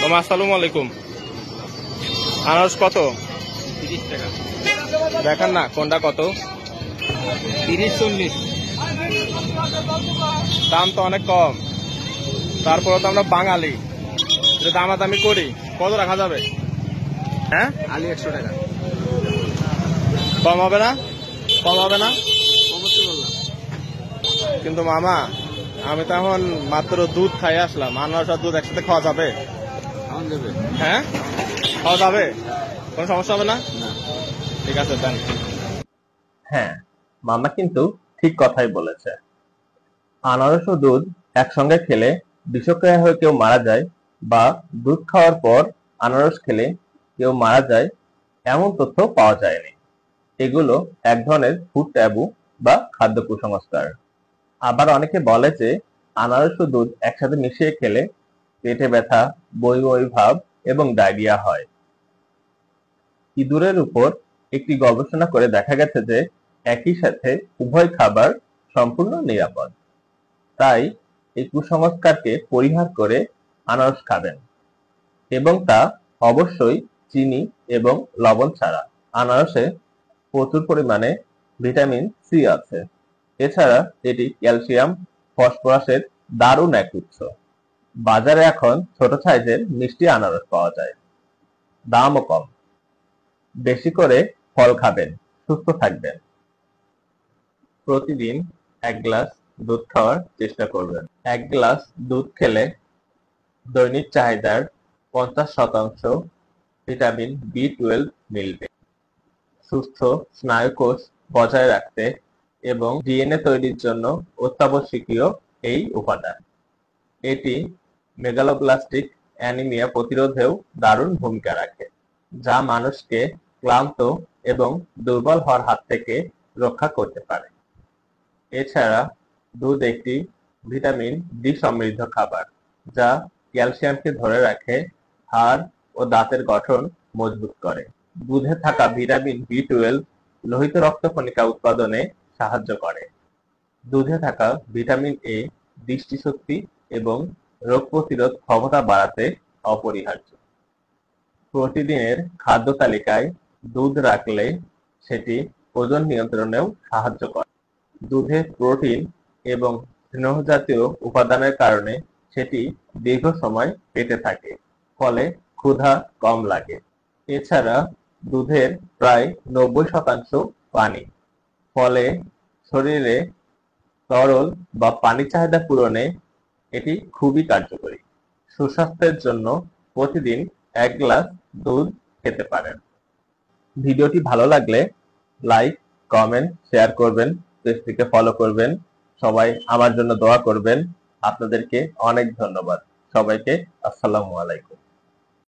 আসসালামু আলাইকুম। আনারস কত? 30 টাকা। দেখেন না কোনটা কত? 30-40। দাম তো অনেক কম, তারপরে তো আমরা বাঙালি, দামাদামি করি, কত রাখা যাবে? হ্যাঁ, আলু 100 টাকা। কম হবে না? কম হবে না? কমতে বললাম। কিন্তু মামা, আমি তো এখন মাত্র দুধ খাই আসলাম, আনারস আর দুধ একসাথে খাওয়া যাবে? খাওয়ান যাবে? হ্যাঁ, খাওয়া যাবে, কোনো সমস্যা হবে না? না। ঠিক আছে, দেন। হ্যাঁ, মামা কিন্তু ঠিক কথাই বলেছে। আনারস ও দুধ একসঙ্গে খেলে বিষক্রিয়া হয়ে কেউ মারা যায়, বা দুধ খাওয়ার পর আনারস খেলে কেউ মারা যায়, এমন তথ্য পাওয়া যায়নি। এগুলো এক ধরনের ফুড ট্যাবু বা খাদ্য কুসংস্কার। আবার অনেকে বলে যে আনারস ও দুধ একসাথে মিশিয়ে খেলে পেটে ব্যথা, বমি বমি ভাব এবং ডায়রিয়া হয়। ইঁদুরের উপর একটি গবেষণা করে দেখা গেছে যে একই সাথে উভয় খাবার সম্পূর্ণ নিরাপদ। তাই এই কুসংস্কারকে পরিহার করে আনারস খাবেন, এবং তা অবশ্যই চিনি এবং লবণ ছাড়া। আনারসে প্রচুর পরিমাণে ভিটামিন সি আছে। এছাড়া এটি ক্যালসিয়াম, ফসফরাসের দারুণ এক উৎস। বাজারে এখন ছোট সাইজের মিষ্টি আনারস পাওয়া যায়, দামও কম। বেশি করে ফল খাবেন, সুস্থ থাকবেন। প্রতিদিন 1 গ্লাস দুধ খাওয়ার চেষ্টা করবেন। 1 গ্লাস দুধ খেলে দৈনিক চাহিদার 50% ভিটামিন বি12 মিলবে। সুস্থ স্নায়ুকোষ বজায় রাখতে এবং ডিএনএ তৈরির জন্য অত্যাবশ্যকীয় এই উপাদান। এটি মেগালোব্লাস্টিক অ্যানিমিয়া প্রতিরোধেও দারুণ ভূমিকা রাখে, যা মানুষকে ক্লান্ত এবং দুর্বল হওয়ার হাত থেকে রক্ষা করতে পারে। এছাড়া দুধ একটি ভিটামিন ডি সমৃদ্ধ খাবার, যা ক্যালসিয়ামকে ধরে রাখে, হাড় ও দাঁতের গঠন মজবুত করে। দুধে থাকা ভিটামিন বি12 লোহিত রক্তকণিকা উৎপাদনে সাহায্য করে। দুধে থাকা ভিটামিন এ দৃষ্টিশক্তি এবং রোগ প্রতিরোধ ক্ষমতা বাড়াতে অপরিহার্য। প্রতিদিনের খাদ্য তালিকায় দুধ রাখলে সেটি ওজন নিয়ন্ত্রণেও সাহায্য করে। দুধে প্রোটিন এবং স্নেহজাতীয় উপাদানের কারণে সেটি দীর্ঘ সময় পেটে থাকে, ফলে ক্ষুধা কম লাগে। এছাড়া দুধের প্রায় 90% পানি, ফলে শরীরে তরল বা পানি চাহিদা পূরণে এটি খুবই কার্যকরী। সুস্বাস্থ্যের জন্য প্রতিদিন 1 গ্লাস দুধ খেতে পারেন। ভিডিওটি ভালো লাগলে লাইক, কমেন্ট, শেয়ার করবেন, পেজটিকে ফলো করবেন। সবাই আমার জন্য দোয়া করবেন। আপনাদেরকে অনেক ধন্যবাদ। সবাইকে আসসালামু আলাইকুম।